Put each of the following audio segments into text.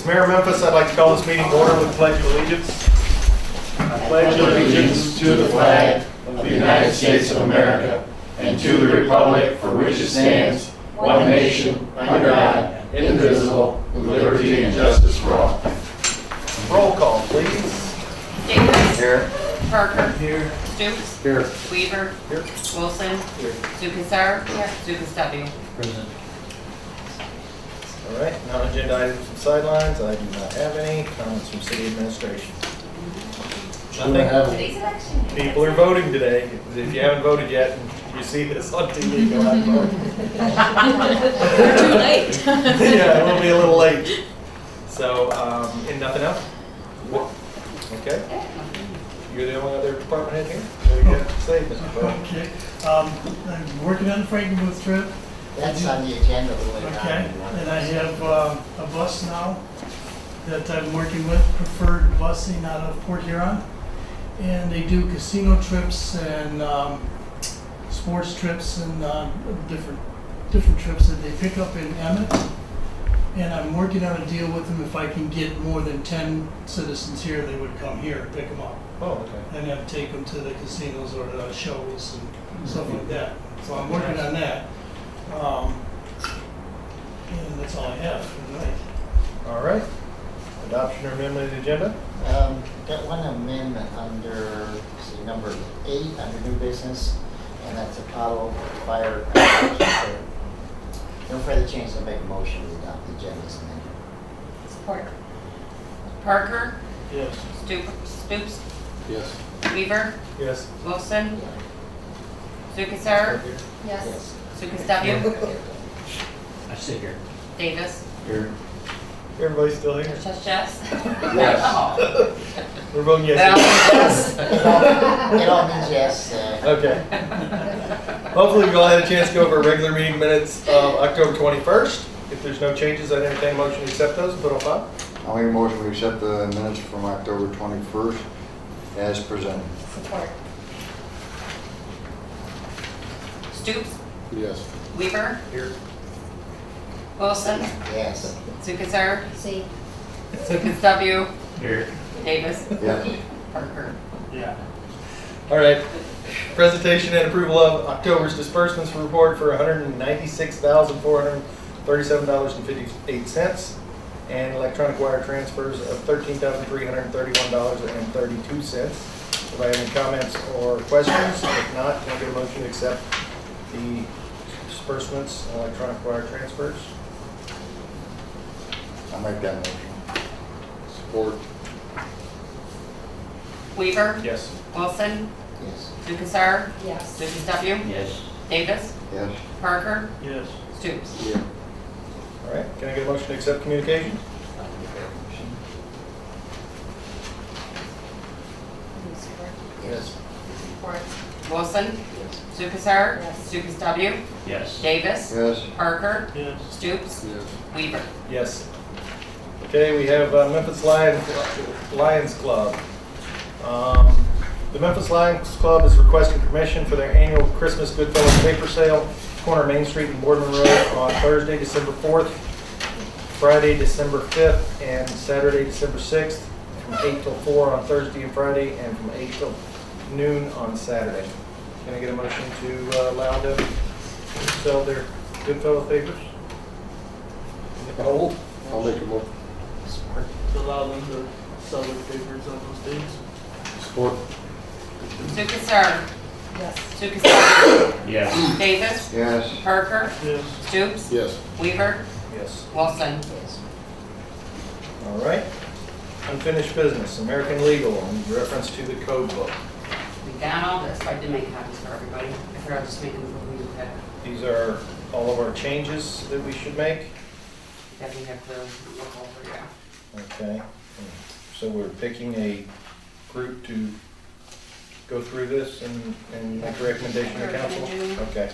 Mayor of Memphis, I'd like to call this meeting to order with the Pledge of Allegiance. I pledge allegiance to the flag of the United States of America and to the republic for which it stands, one nation, under God, indivisible, with liberty and justice for all. Roll call, please. Davis. Here. Parker. Here. Stoops. Here. Weaver. Here. Wilson. Here. Sukasar. Here. Zukas W. Present. All right, non-agenda items and sidelines. I do not have any. Comments from city administration. Nothing. Today's election. People are voting today. If you haven't voted yet, and you see this on TV, go out and vote. We're too late. Yeah, it will be a little late. So, and nothing else? Okay. You're the only other department head here? What do you got to say, Mr. Burke? Okay, I'm working on the Frankenmuth trip. That's on the agenda a little later Okay, on. and I have a bus now that I'm working with, preferred busing out of Port Huron. And they do casino trips and sports trips and different trips that they pick up in Emmett. And I'm working on a deal with them. If I can get more than 10 citizens here, they would come here and pick them up. Oh, okay. And then take them to the casinos or the shows and stuff like that. So I'm working on that. And that's all I have for tonight. All right. Adoption or amendment of the agenda? Got one amendment under, see, number 8 under new business, and that's Apollo Fire. No further change, I'll make a motion to adopt the agenda as amended. Support. Parker. Yes. Stoops. Yes. Weaver. Yes. Wilson. Sukasar. Yes. Sukas W. I sit here. Davis. Here. Everybody's still here? Yes. Yes. We're voting yes. Yes. It all means yes. Okay. Hopefully we all had a chance to go over regular meeting minutes of October 21st. If there's no changes, I'd entertain a motion to accept those and put on file. I'll make a motion to accept the minutes from October 21st as presented. Support. Stoops. Yes. Weaver. Here. Wilson. Yes. Sukasar. See. Sukas W. Here. Davis. Yes. Parker. Yeah. All right. Presentation and approval of October's disbursements report for $196,437.58 and electronic wire transfers of $13,331.32. If I have any comments or questions, if not, can I get a motion to accept the disbursements and electronic wire transfers? I'll make that motion. Support. Weaver. Yes. Wilson. Yes. Sukasar. Yes. Sukas W. Yes. Davis. Yes. Parker. Yes. Stoops. Yeah. All right. Can I get a motion to accept communications? I'll make that motion. Yes. Support. Wilson. Yes. Sukasar. Yes. Sukas W. Yes. Davis. Yes. Parker. Yes. Stoops. Yes. Weaver. Yes. Okay, we have Memphis Lions Club. The Memphis Lions Club is requesting permission for their annual Christmas Goodfellas paper sale, corner Main Street and Boardman Road on Thursday, December 4th, Friday, December 5th, and Saturday, December 6th, from 8 till 4 on Thursday and Friday, and from 8 till noon on Saturday. Can I get a motion to allow them to sell their Goodfellas papers? Hold. I'll make a motion. Support. To allow them to sell their papers on those days. Support. Sukasar. Yes. Sukas W. Yes. Davis. Yes. Parker. Yes. Stoops. Yes. Weaver. Yes. Wilson. Yes. All right. Unfinished business, American Legal, in reference to the code book. We got all this. I did make copies for everybody. I forgot to just make them for who you had. These are all of our changes that we should make. That we have to look over, yeah. Okay. So we're picking a group to go through this and make a recommendation to council? Okay.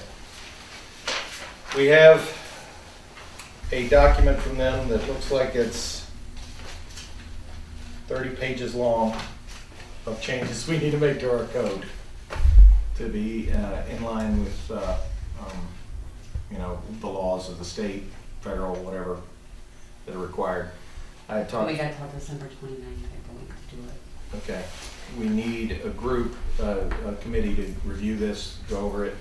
We have a document from them that looks like it's 30 pages long of changes we need to make to our code to be in line with, the laws of the state, federal, whatever, that are required. I had talked. We got till December 29th, I believe, to do it. Okay, we need a group, a committee to review this, go over it,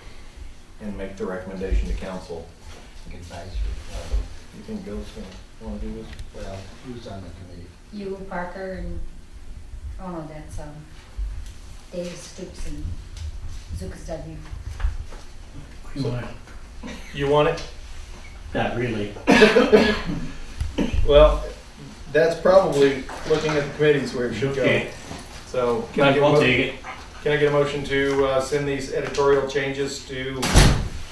and make the recommendation to council. Advisory. You think Bill's gonna wanna do this? Well, who's on the committee? You, Parker, and, oh no, that's, Dave Stoops and Zukas W. You want it? Not really. Well, that's probably, looking at the committees where it should go. Okay. So, Might as well take it. can I get a motion to send these editorial changes to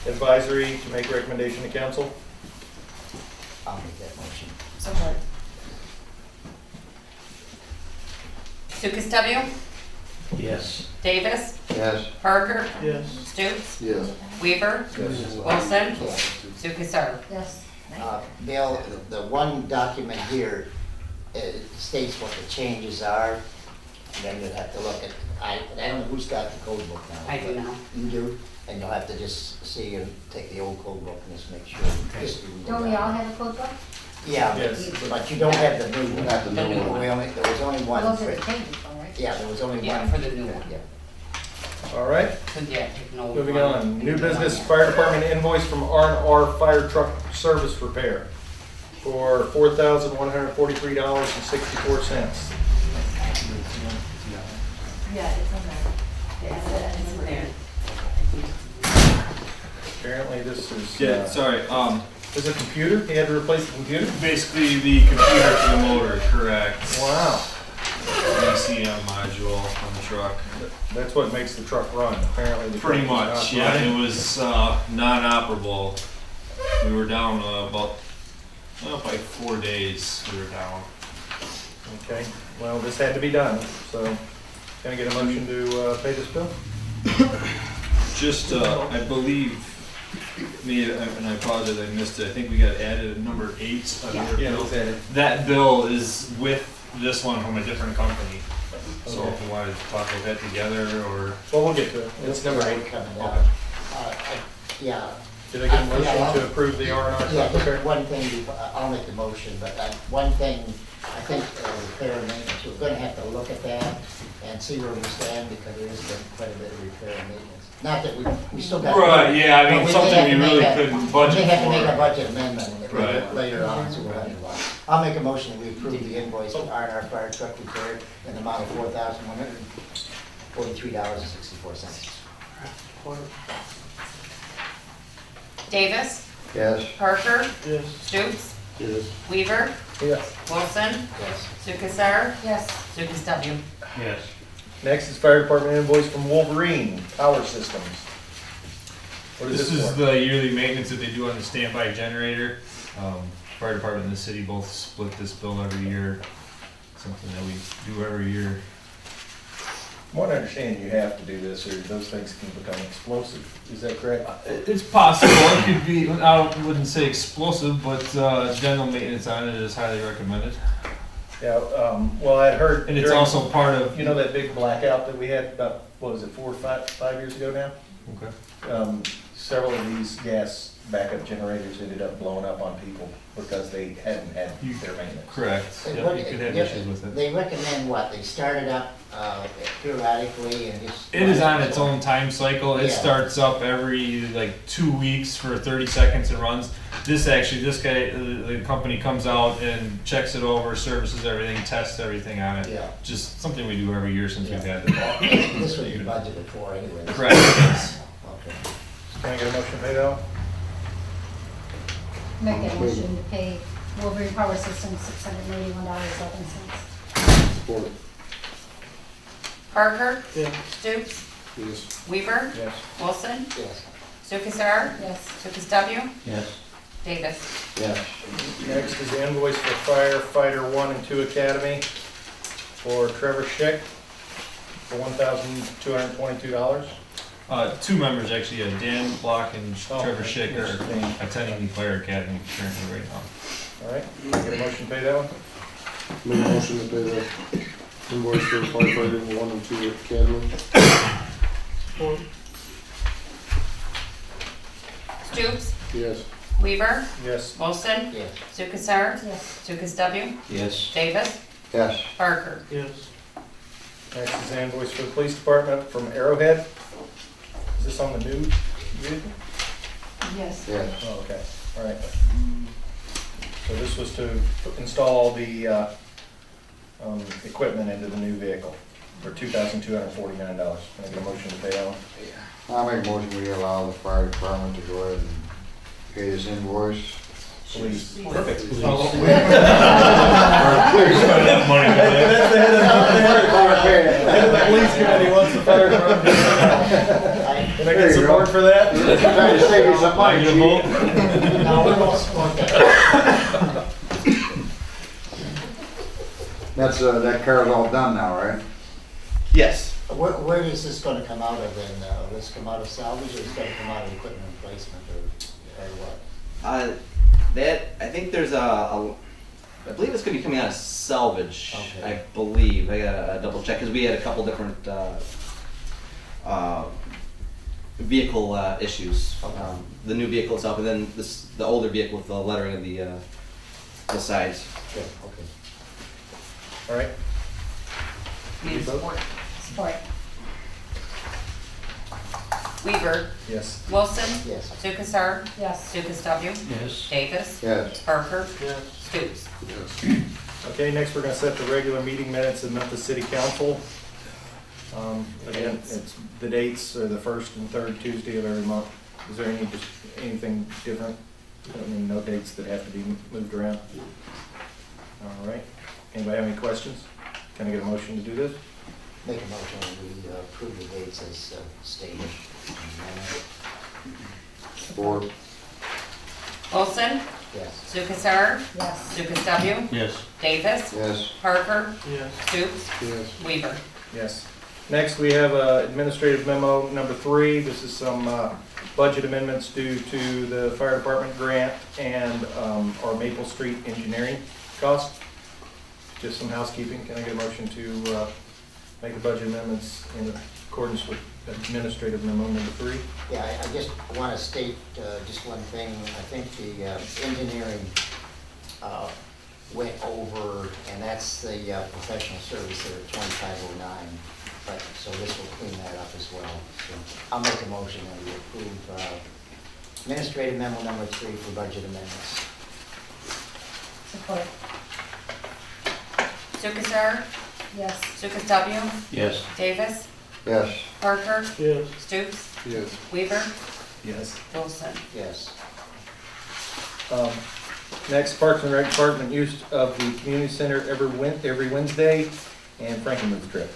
advisory to make recommendation to council? I'll make that motion. Support. Sukus W, Yes. Davis, Yes. Parker, Yes. Stoops, Yes. Weaver, Yes. Wilson, Yes. Sukus R. Yes. Bill, the one document here states what the changes are, and then you'll have to look at, I don't know who's got the code book now. I do now. You do, and you'll have to just see and take the old code book and just make sure. Just you can go Don't we down. all have a code book? Yeah, Yes. but you don't have the new one. Not the new one. There was only one. Those are for- the changes, all right? Yeah, there was only one. Yeah, for the new one. Yeah. All right, So yeah, take an old moving one. on. New business, fire department invoice from R&R Fire Truck Service Repair for $4,143.64. Yeah, it's on there. It's in there. Apparently this is, Yeah, sorry. is it a computer? He had to replace the computer? Basically the computer for the motor, correct? Wow, ECM module on the truck. that's what makes the truck run, apparently. the Pretty truck is much, not yeah. running. It was non-operable. We were down about by 4 days. We were down. Okay, well, this had to be done, so can I get a motion to pay this bill? Just, I believe, and I apologize, I missed it. I think we got added at number 8 on your Yeah, bill. it's added. That bill is with this one from a different company. So Okay. if you wanted to talk about that together, or Well, we'll get to it. It's number 8. Coming down. Okay. Yeah. Did I get a Yeah, motion I'll- to approve the R&R Yeah, truck repair? just one thing, I'll make the motion, but one thing, I think repair and maintenance, we're gonna have to look at that and see where we stand, because there has been quite a bit of repair and maintenance. Not that we still got. Right, yeah, I but mean, we may something have we to make really a- couldn't budget We may have to make a for. budget amendment Right. later on, so we'll have to watch. I'll make a motion that we approve the invoice for R&R fire truck repair in the amount of $4,143.64. Davis, Yes. Parker, Yes. Stoops, Yes. Weaver, Yes. Wilson, Yes. Sukus R, Yes. Sukus W. Yes. Next is fire department invoice from Wolverine Power Systems. What is This this is for? the yearly maintenance that they do on the standby generator. Fire department and the city both split this bill every year. Something that we do every year. From what I understand, you have to do this, or those things can become explosive. Is that correct? It's possible, it could be, I wouldn't say explosive, but general maintenance on it is highly recommended. Yeah, well, I'd heard. And it's during- also part of. You know that big blackout that we had about, what was it, 4 or 5 years ago now? Okay. Several of these gas backup generators ended up blowing up on people because they hadn't had their maintenance. Correct. They Yep, you could have issues with it. They recommend what, they start it up periodically and just. It is on its own time cycle. It Yeah. starts up every like 2 weeks for 30 seconds and runs. This guy, the company comes out and checks it over, services everything, tests everything on it. Yeah. Just something we do every year since we've Yeah. had it. This would be budgeted for anyway. Correct. Yes. Okay. Can I get a motion to pay that off? Make that motion to pay Wolverine Power Systems $681.11. Support. Parker, Yeah. Stoops, Yes. Weaver, Yes. Wilson, Yes. Sukus R, Yes. Sukus W, Yes. Davis. Yes. Next is the invoice for firefighter 1 and 2 Academy for Trevor Schick for $1,222. Two members actually, Dan Block and Oh, Trevor Schick yes, are Dan. attending the fire academy currently right now. All right, can I get a motion to pay that one? Make a motion to pay the invoice for firefighting 1 and 2 academy. Stoops, Yes. Weaver, Yes. Wilson, Yes. Lukasar, Yes. Lucas W, Yes. Davis, Yes. Parker. Yes. Next is the invoice for the police department from Arrowhead. Is this on the new vehicle? Yes. Yes. Oh, okay, all right. So this was to install all the equipment into the new vehicle for $2,249. Can I get a motion to pay that one? I'll make a motion we allow the fire department to go ahead and pay this invoice. Please. Perfect. Spend that money with that. That's the head of the police committee wants the fire department. Can I There get you support go. for that? Trying to save you some money, Get a Chief. vote? No, we won't support that. That's, that car's all done now, right? Yes. Where is this gonna come out of then? Will this come out of salvage or is it gonna come out of equipment replacement or what? I think there's I believe it's gonna be coming out of salvage, Okay. I believe. I gotta double check, because we had a couple different, vehicle, issues. Okay. The new vehicle itself, and then the older vehicle with the lettering of the sides. Good, okay. All right, Need support. Support. Weaver, yes. Wilson, Yes. Lukasar, Yes. Lucas W, Yes. Davis, Yes. Parker, Yes. Stoops. Okay, next we're gonna set the regular meeting minutes of Memphis City Council. Again, it's, the dates are the first and third Tuesday of every month. Is there anything different? I mean, no dates that have to be moved around? All right. Anybody have any questions? Can I get a motion to do this? Make a motion, we approve the dates as stated. Support. Wilson, Yes. Lukasar, Yes. Lucas W, Yes. Davis, Yes. Parker, Yes. Stoops, Yes. Weaver. Yes. Next, we have administrative memo number 3. This is some budget amendments due to the fire department grant and our Maple Street engineering cost. Just some housekeeping. Can I get a motion to make the budget amendments in accordance with administrative memo number 3? Yeah, I just want to state just one thing. I think the engineering went over, and that's the professional service there at 2509. But, so this will clean that up as well. So I'll make a motion that we approve administrative memo number 3 for budget amendments. Support. Lukasar, Yes. Lucas W, Yes. Davis, Yes. Parker, Yes. Stoops, Yes. Weaver, Yes. Wilson. Yes. Next, Parks and Rec Department use of the community center every Wednesday and Frankenmuth trip.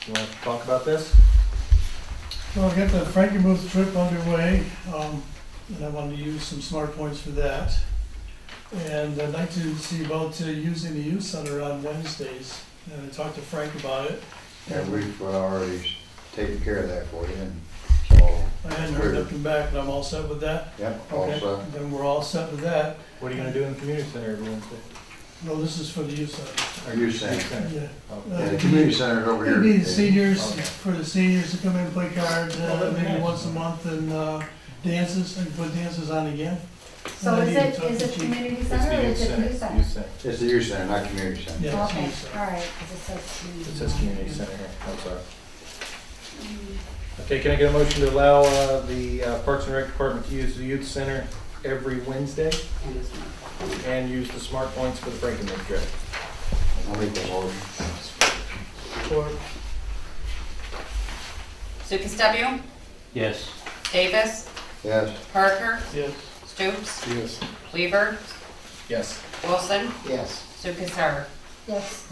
You want to talk about this? Well, I've got the Frankenmuth trip underway, and I wanted to use some smart points for that. And I'd like to see about using the youth center on Wednesdays. And I talked to Frank about it. And we've already taken care of that for you, and so, I hadn't heard nothing back, but I'm all set with that. yep, all Okay, set. then we're all set with that. What are you going to do in the community center every Wednesday? No, this is for the youth center. Are you saying? Youth center. Yeah. Oh. Yeah, the community center's over here. It'd be the seniors, Okay. for the seniors to come in and play cards, maybe once a month, and dances, and put dances on again. So And I is need to it, talk is to it Chief. community It's center the or youth is it center. youth center? Youth center. It's the youth center, not community center. Yeah, it's Okay, youth center. all right, because it says community. It says community center here, I'm sorry. Okay, can I get a motion to allow the Parks and Rec Department to use the youth center every Wednesday And this one. and use the smart points for the Frankenmuth trip? I'll make the motion. Support. Lucas W, Yes. Davis, Yes. Parker, Yes. Stoops, Yes. Weaver, Yes. Wilson, Yes. Lukasar. Yes.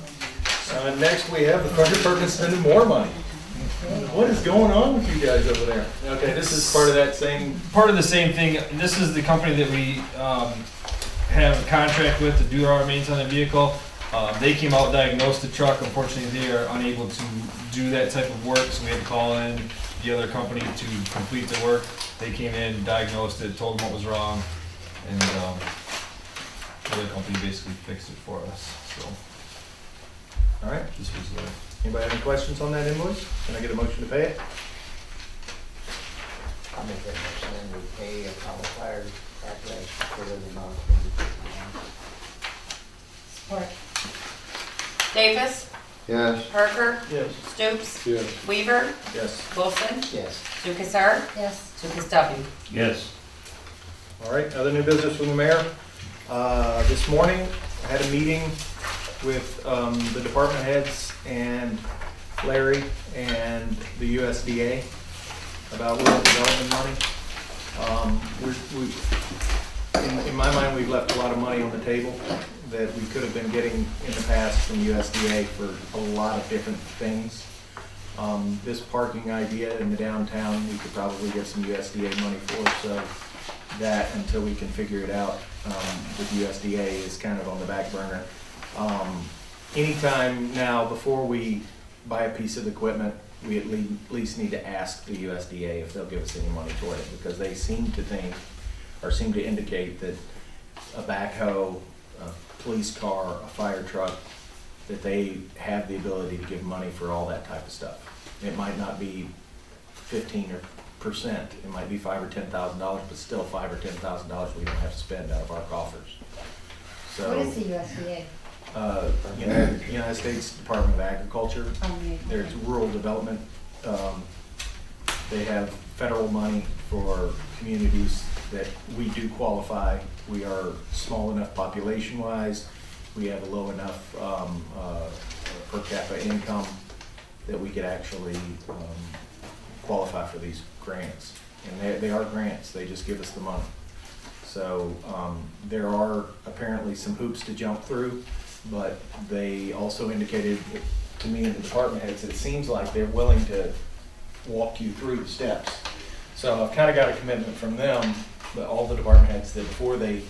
Next, we have the fire department spending more money. What is going on with you guys over there? Okay, this is part of that same, Part of the same thing, this is the company that we have a contract with to do our maintenance on the vehicle. They came out, diagnosed the truck. Unfortunately, they are unable to do that type of work, so we had to call in the other company to complete the work. They came in, diagnosed it, told them what was wrong, and the other company basically fixed it for us. So All right. this was Anybody have any questions on that invoice? Can I get a motion to pay it? I'll make that motion, and we pay a couple fire apparatus for the amount. Support. Davis, Yes. Parker, Yes. Stoops, Yes. Weaver, Yes. Wilson, Yes. Lukasar, Yes. Lukastovich. Yes. All right, other new business from the mayor. This morning, I had a meeting with the department heads and Larry and the USDA about rural development money. In my mind, we've left a lot of money on the table that we could have been getting in the past from USDA for a lot of different things. This parking idea in the downtown, we could probably get some USDA money for, so that until we can figure it out with USDA is kind of on the back burner. Anytime now, before we buy a piece of equipment, we at least need to ask the USDA if they'll give us any money toward it, because they seem to think, or seem to indicate that a backhoe, a police car, a fire truck, that they have the ability to give money for all that type of stuff. It might not be 15%, it might be $5,000 or $10,000, but still $5,000 or $10,000 we don't have to spend out of our coffers. So. What is the USDA? United States Department of Agriculture. There's rural development. They have federal money for communities that we do qualify. We are small enough population-wise. We have a low enough per capita income that we could actually qualify for these grants. And they are grants. They just give us the money. So there are apparently some hoops to jump through, but they also indicated to me and the department heads, it seems like they're willing to walk you through the steps. So I've kind of got a commitment from them, but all the department heads, that before they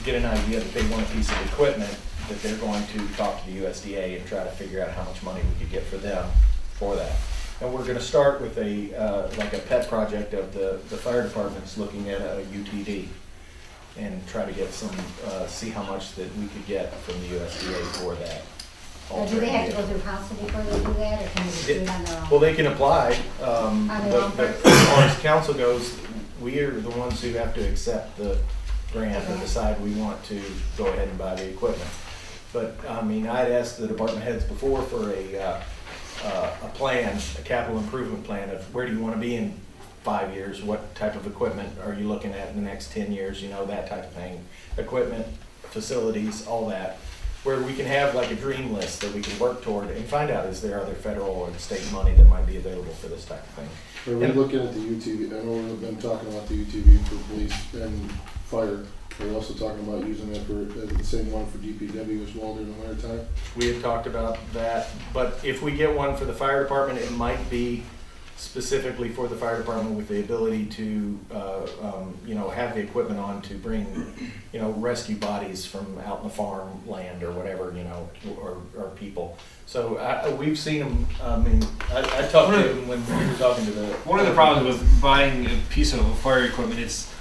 get an idea that they want a piece of equipment, that they're going to talk to the USDA and try to figure out how much money we could get for them for that. And we're going to start with like a pet project of the fire department's looking at a UTV and try to get some, see how much that we could get from the USDA for that. Now, do they have to go through council before they do that, or can they just do it on their own? Well, they can apply, their own but as far as council goes, we are the ones who have to accept the grant and decide we want to go ahead and buy the equipment. But, I mean, I'd asked the department heads before for a plan, a capital improvement plan of where do you want to be in 5 years, what type of equipment are you looking at in the next 10 years, you know, that type of thing. Equipment, facilities, all that, where we can have like a dream list that we can work toward and find out is there other federal or state money that might be available for this type of thing. Are we looking at the UTV? I know we've been talking about the UTV for police and fire. We're also talking about using it for the same one for DPW as well during the winter time. We had talked about that, but if we get one for the fire department, it might be specifically for the fire department with the ability to, you know, have the equipment on to bring, you know, rescue bodies from out in the farm land or whatever, you know, or people. So we've seen them, I mean, I talked to them when we were talking to the. one of the problems with buying a piece of fire equipment, it's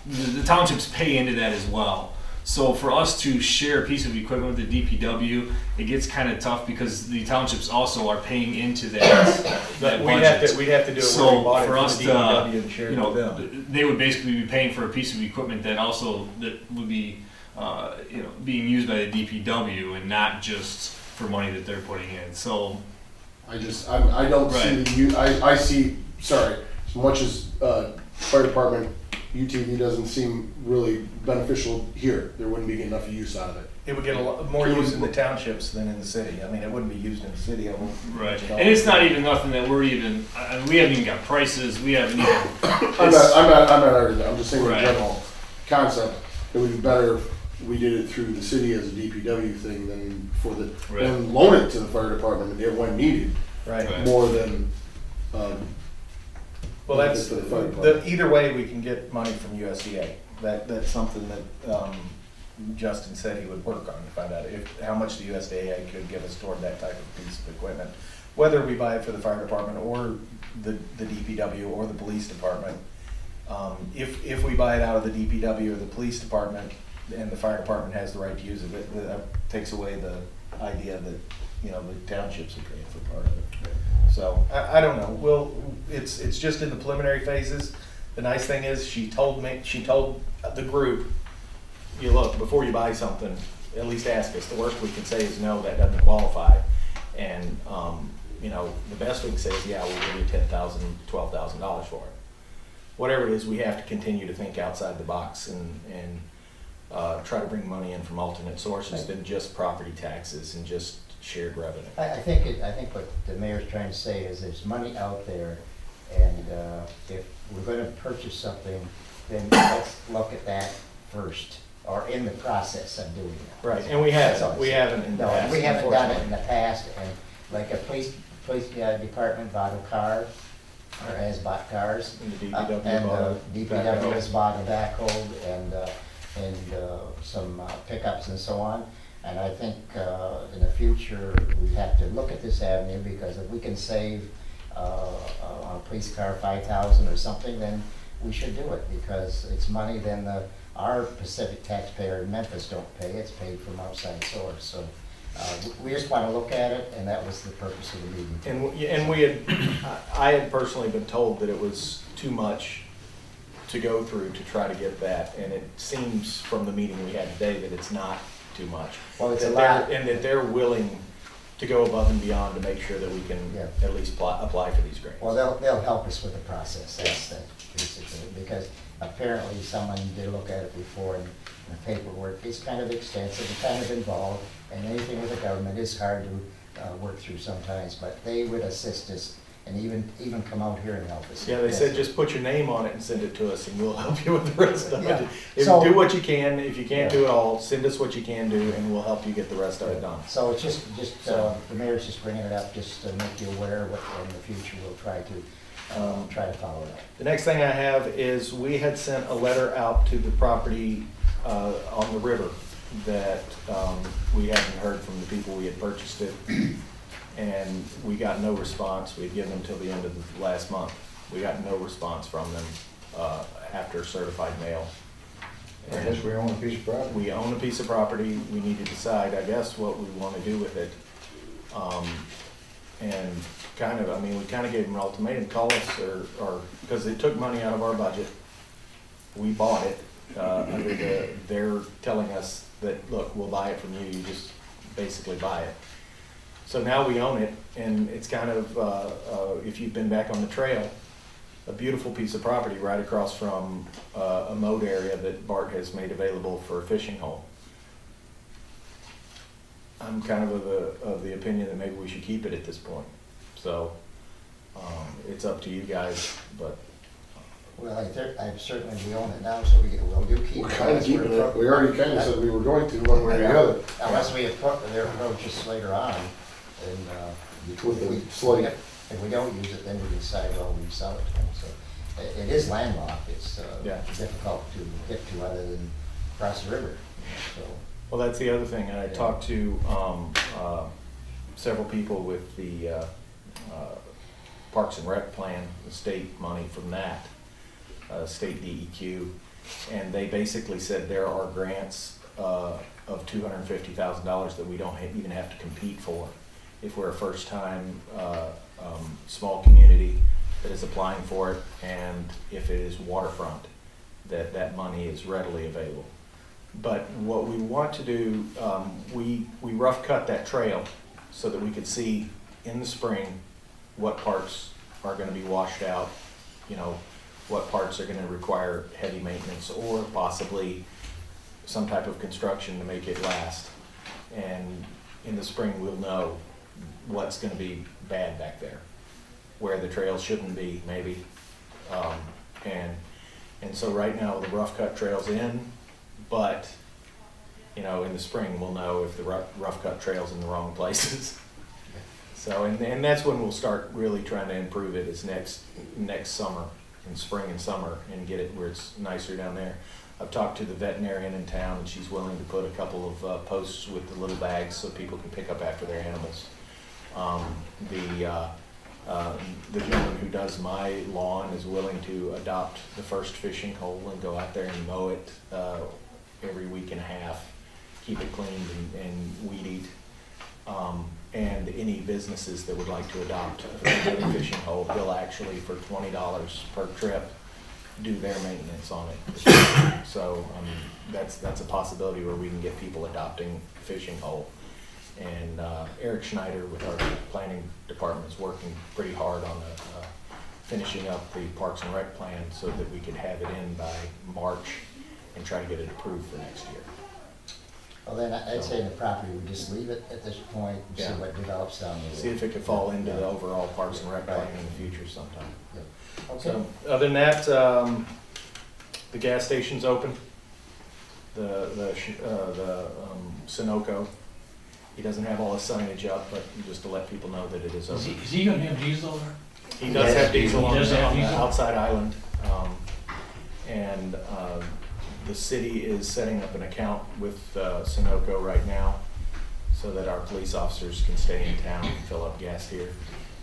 the townships pay into that as well. So for us to share a piece of equipment with the DPW, it gets kind of tough because the townships also are paying into that But we'd budget. have to do it So where we bought it for from us the to, DPW and share you it know, with them. they would basically be paying for a piece of equipment that would be, you know, being used by the DPW and not just for money that they're putting in. So I don't see I see, sorry, as much as fire department UTV doesn't seem really beneficial here. There wouldn't be enough use out of it. It would get a lot more use in the townships than in the city. I mean, it wouldn't be used in the city. right, and it's not even nothing that we're even. I mean, we haven't even got prices. We haven't even. I'm not arguing that. I'm just saying Right. the general concept. It would be better if we did it through the city as a DPW thing than for the Right. and loan it to the fire department when needed. Right. Right. More than Well, that's, for the fire department. either way, we can get money from USDA. That's something that, Justin said he would work on to find out how much the USDA could give us toward that type of piece of equipment. Whether we buy it for the fire department or the DPW or the police department. If we buy it out of the DPW or the police department and the fire department has the right to use it, that takes away the idea that, you know, the townships are paying for part of it. So, I don't know, it's just in the preliminary phases. The nice thing is, she told the group, you look, before you buy something, at least ask us. The worst we can say is no, that doesn't qualify. And, you know, the best we can say is, yeah, we'll give you $10,000, $12,000 for it. Whatever it is, we have to continue to think outside the box and try to bring money in from alternate sources than just property taxes and just shared revenue. I think what the mayor's trying to say is there's money out there, and if we're gonna purchase something, then let's look at that first, or in the process of doing that. Right, and we That's all haven't. I'm We saying. haven't in the No, past. we haven't done it in unfortunately. the past, and like a police department bought a car, or has bought cars. And the And DPW bought a DPW has backhoe. bought a backhoe and some pickups and so on. And I think in the future, we have to look at this avenue, because if we can save on a police car 5,000 or something, then we should do it, because it's money then our Pacific taxpayer in Memphis don't pay, it's paid from outside source. So we just want to look at it, and that was the purpose of the meeting. And we had, I had personally been told that it was too much to go through to try to get that, and it seems from the meeting we had today that it's not too much. Well, it's a That lot. and that they're willing to go above and beyond to make sure that we can Yeah. at least apply for these grants. Well, they'll help us with the process, that's basically, because apparently someone did look at it before, and the paperwork is kind of extensive and kind of involved, and anything with the government is hard to work through sometimes, but they would assist us and even come out here and help us. Yeah, they said just put your name on it and send it to us, and we'll help you with the rest of Yeah. it. If So- do what you can. If you can't do it all, send us what you can do, and we'll help you get the rest of it done. So it's just the mayor's just bringing it up, just to make you aware of what in the future we'll try to follow it up. The next thing I have is we had sent a letter out to the property on the river that we hadn't heard from the people we had purchased it. And we got no response. We had given them till the end of the last month. We got no response from them after certified mail. I guess we own a piece of property. We own a piece of property. We need to decide, I guess, what we want to do with it. And kind of, I mean, we kind of gave them an ultimatum, call us, or, because it took money out of our budget. We bought it, under they're telling us that, look, we'll buy it from you, you just basically buy it. So now we own it, and it's kind of, if you've been back on the trail, a beautiful piece of property right across from a mowed area that Bart has made available for a fishing hole. I'm kind of the opinion that maybe we should keep it at this point. So, it's up to you guys, but Well, I certainly, we own it now, so we'll do keep We're it. kind of keeping it, we already kind of said we were going to one way or the other. Unless we approach us later on, and With the if slate. if we don't use it, then we decide, well, we sell it to them. So it is landlocked, it's Yeah. difficult to get to other than across the river, so. well, that's the other thing. I talked to several people with the Parks and Rec plan, the state money from that, state DEQ, and they basically said there are grants of $250,000 that we don't even have to compete for if we're a first-time small community that is applying for it, and if it is waterfront, that money is readily available. But what we want to do, we rough cut that trail so that we could see in the spring what parts are gonna be washed out, you know, what parts are gonna require heavy maintenance or possibly some type of construction to make it last. And in the spring, we'll know what's gonna be bad back there, where the trails shouldn't be, maybe. And so right now, the rough cut trail's in, but, you know, in the spring, we'll know if the rough cut trail's in the wrong places. So, and that's when we'll start really trying to improve it, is next summer, in spring and summer, and get it where it's nicer down there. I've talked to the veterinarian in town, and she's willing to put a couple of posts with the little bags so people can pick up after their animals. The gentleman who does my lawn is willing to adopt the first fishing hole and go out there and mow it every week and a half, keep it cleaned and weed eat. And any businesses that would like to adopt a fishing hole, he'll actually, for $20 per trip, do their maintenance on it. So that's a possibility where we can get people adopting a fishing hole. And Eric Schneider with our planning department is working pretty hard on finishing up the Parks and Rec plan so that we could have it in by March and try to get it approved for next year. Well, then I'd say the property, we just leave it at this point and see Yeah. what develops down the road. See if it could fall into the overall Parks and Rec plan Right. in the future sometime. Okay. So, other than that, the gas station's open. The Sunoco, he doesn't have all his signage up, but just to let people know that it is Is open. he gonna have diesel there? He does have diesel on He does have the diesel? outside island. And the city is setting up an account with Sunoco right now so that our police officers can stay in town and fill up gas here.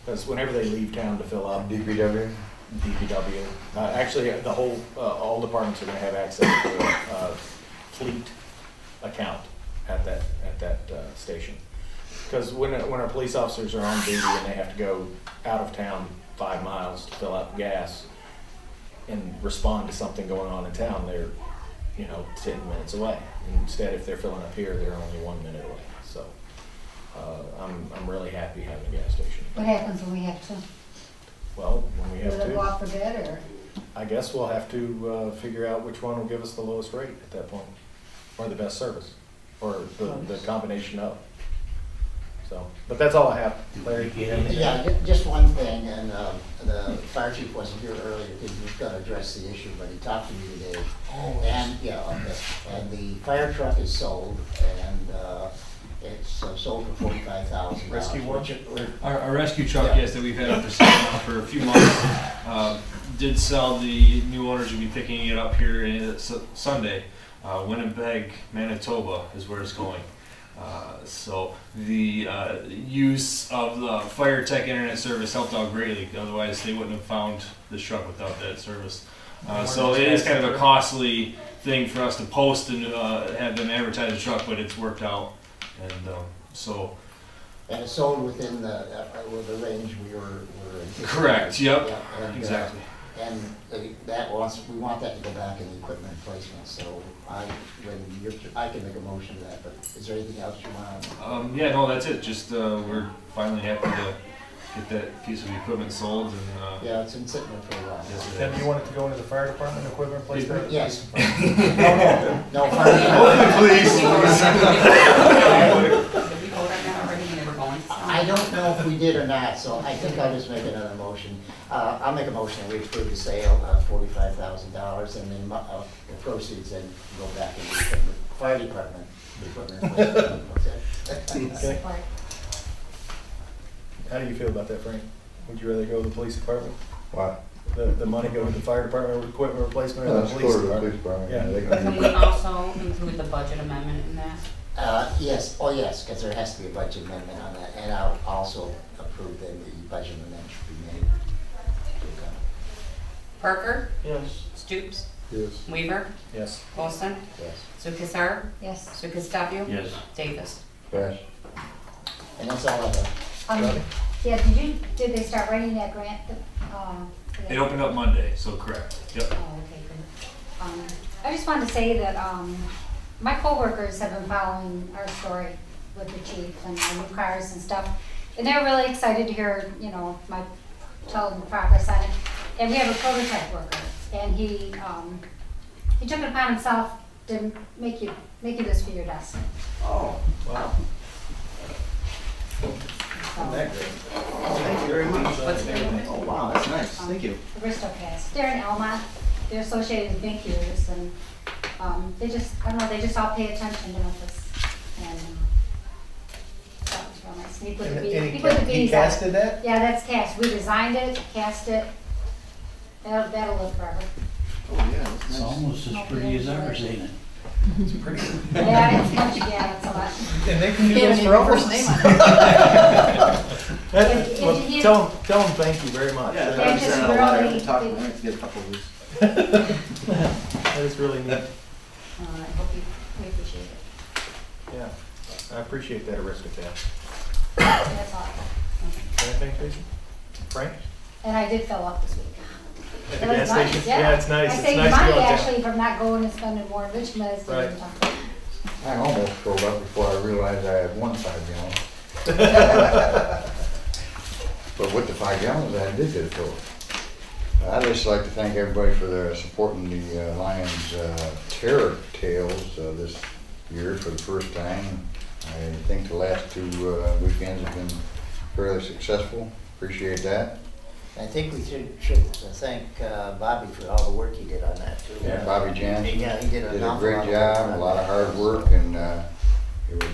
Because whenever they leave town to fill up, DPW? DPW, actually, the whole, all departments are gonna have access to a fleet account at that station. Because when our police officers are on duty and they have to go out of town 5 miles to fill up gas and respond to something going on in town, they're, 10 minutes away. Instead, if they're filling up here, they're only 1 minute away. So, I'm really happy having a gas station. What happens when we have to? Well, when we have Will it go to, out for bid or? I guess we'll have to figure out which one will give us the lowest rate at that point, or the best service, or the combination of. So, but that's all I have. Larry, do you have anything? Yeah, just one thing, and the fire chief wasn't here earlier, because he was gonna address the issue, but he talked to me today. And, and the fire truck is sold, and it's sold for $45,000. Rescue one? Our rescue truck, Yeah. yes, that we've had up for sale now for a few months, did sell. The new owners will be picking it up here Sunday. Winnipeg, Manitoba is where it's going. So the use of the fire tech internet service helped out greatly. Otherwise, they wouldn't have found this truck without that service. So it is kind of a costly thing for us to post and have them advertise the truck, but it's worked out. And so. And it's sold within the range we were anticipating. Correct. Yep. Yeah, and, Exactly. And we want that to go back in the equipment replacement, so I can make a motion to that, but is there anything else you want? Yeah, no, that's it. Just we're finally happy to get that piece of equipment sold, and Yeah, it's been sitting there for a while. Yes, it Tim, do you want it to go into the fire department equipment replacement? Yes. No, fire. Did we vote on that already when they were going? I don't know if we did or not, so I think I'll just make another motion. I'll make a motion that we approve the sale of $45,000, and then the proceeds then go back into the equipment, fire department. Okay. Support. How do you feel about that, Frank? Would you rather go with the police department? What? The money go with the fire department with equipment replacement, or the Let's police go to the department? police department. Yeah. They Can can we also include the budget amendment in that? Yes, because there has to be a budget amendment on that, and I'll also approve that the budget amendment should be made. Parker? Yes. Stoops? Yes. Weaver? Yes. Olson? Yes. Sukasar? Yes. Sukastabio? Yes. Davis? pass. And that's all I have. Yeah, did they start writing that grant? it opened up Monday. So correct. Yep. Oh, okay, good. I just wanted to say that, my coworkers have been following our story with the chief and our new cars and stuff. And they're really excited to hear, tell them the progress on it. And we have a prototype worker, and he took it upon himself to make you this for your desk. Oh, wow. So, That great. Thank you very much. What's the name? Oh, wow, that's nice. Thank you. The Bristol cast. They're in Elmont. They're associated with Binkiers, and they just all pay attention to Memphis. And that was real nice. And he put the bees, he put the He bees on it. casted that? Yeah, that's cast. We designed it, cast it. That'll live forever. Oh, yeah, that's It's nice. almost as pretty as ours, ain't it? It's pretty. Yeah, it's much, yeah, it's a lot. And they can do Can't this even for name your us. first name on If Well, you- tell them thank you very much. Yeah, They're I'm just sending out a letter. really- We talked, we might get a couple of these. That is really neat. I hope we appreciate it. Yeah, I appreciate that Aristocrat. That's all. Anything, Jason? Frank? And I did fill up this week. At the It was gas nice, station? yeah. It's nice. I It's saved nice to money go down. actually from not going and spending more in Richmond as Right. doing I almost filled up before I realized I had one 5 gallon. But with the 5 gallons, I did get it filled. I'd just like to thank everybody for their supporting the Lions Terror Tales this year for the first time. I think the last 2 weekends have been fairly successful. Appreciate that. I think we should thank Bobby for all the work he did on that too. Yeah, Bobby Jansen Yeah, he did an did a awful great lot of job, work a on lot of that. hard work, and it was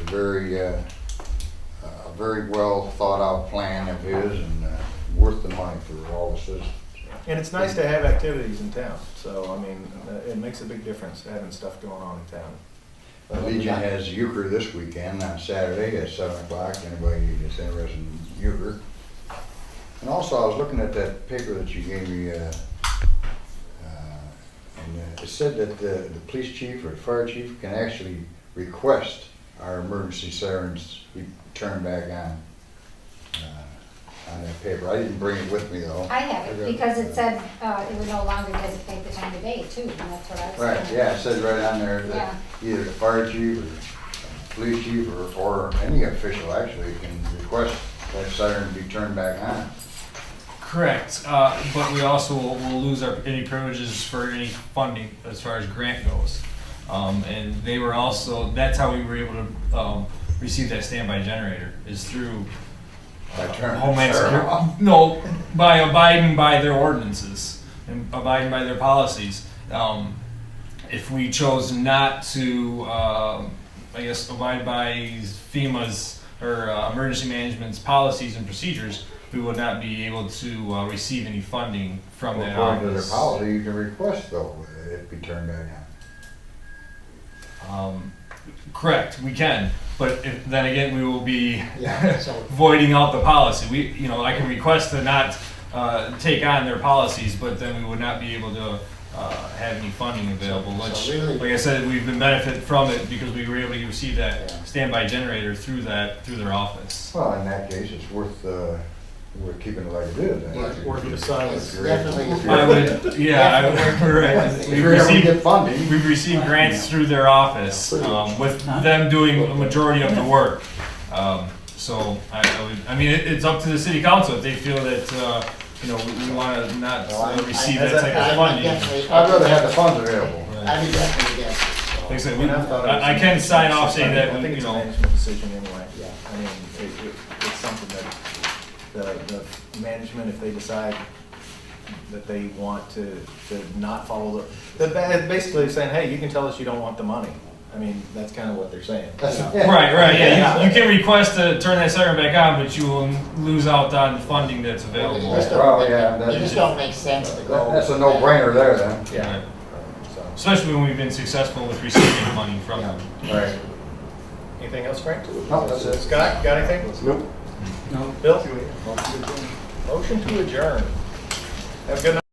a very well thought out plan of his, and worth the money for all the citizens. And it's nice to have activities in town, so, I mean, it makes a big difference having stuff going on in town. The Legion has euchre this weekend on Saturday at 7 o'clock. Anybody that's interested in euchre. And also, I was looking at that paper that you gave me, and it said that the police chief or the fire chief can actually request our emergency sirens be turned back on that paper. I didn't bring it with me though. I have it because it said it would no longer designate the time of day too, and that's what I was saying. Right, yeah, it says right on there that Yeah. either the fire chief or police chief or any official actually can request that siren be turned back on. Correct, but we also will lose any privileges for any funding as far as grant goes. And they were also, that's how we were able to receive that standby generator, is through By turning Homeland the siren Security. off. No, by abiding by their ordinances and abiding by their policies. If we chose not to, I guess, abide by FEMA's or emergency management's policies and procedures, we would not be able to receive any funding from that According to their office. policy, you can request though, it be turned back on. Correct, we can, but then again, we will be Yeah, so- voiding out the policy. I can request to not take on their policies, but then we would not be able to have any funding available, So which, really- like I said, we've been benefit from it because we were able to receive that Yeah. standby generator through their office. Well, in that case, it's worth keeping it like it is. then. Worth the silence. It's definitely. I would, yeah, right. If We've you're ever received, get funding, we've received grants through their office, with them doing a majority of the work. So I mean, it's up to the city council if they feel that, we want to not receive that type of funding. I'd rather have the funds available. I would definitely against it, so. Like I said, And I thought it was I can sign off saying that, I think it's a you know, management decision anyway. Yeah. I mean, it's something that the management, if they decide that they want to not follow basically saying, hey, you can tell us you don't want the money. I mean, that's kind of what they're saying. right, yeah, you can request to turn that siren back on, but you will lose out on the funding that's available. Well, yeah, It just don't make sense to go. That's a no-brainer there then. Yeah. So, Especially when we've been successful with receiving money from them. Right. anything else, Frank? No, that's it. Scott, got anything? Nope. No. Bill? Motion to adjourn. Have a good night.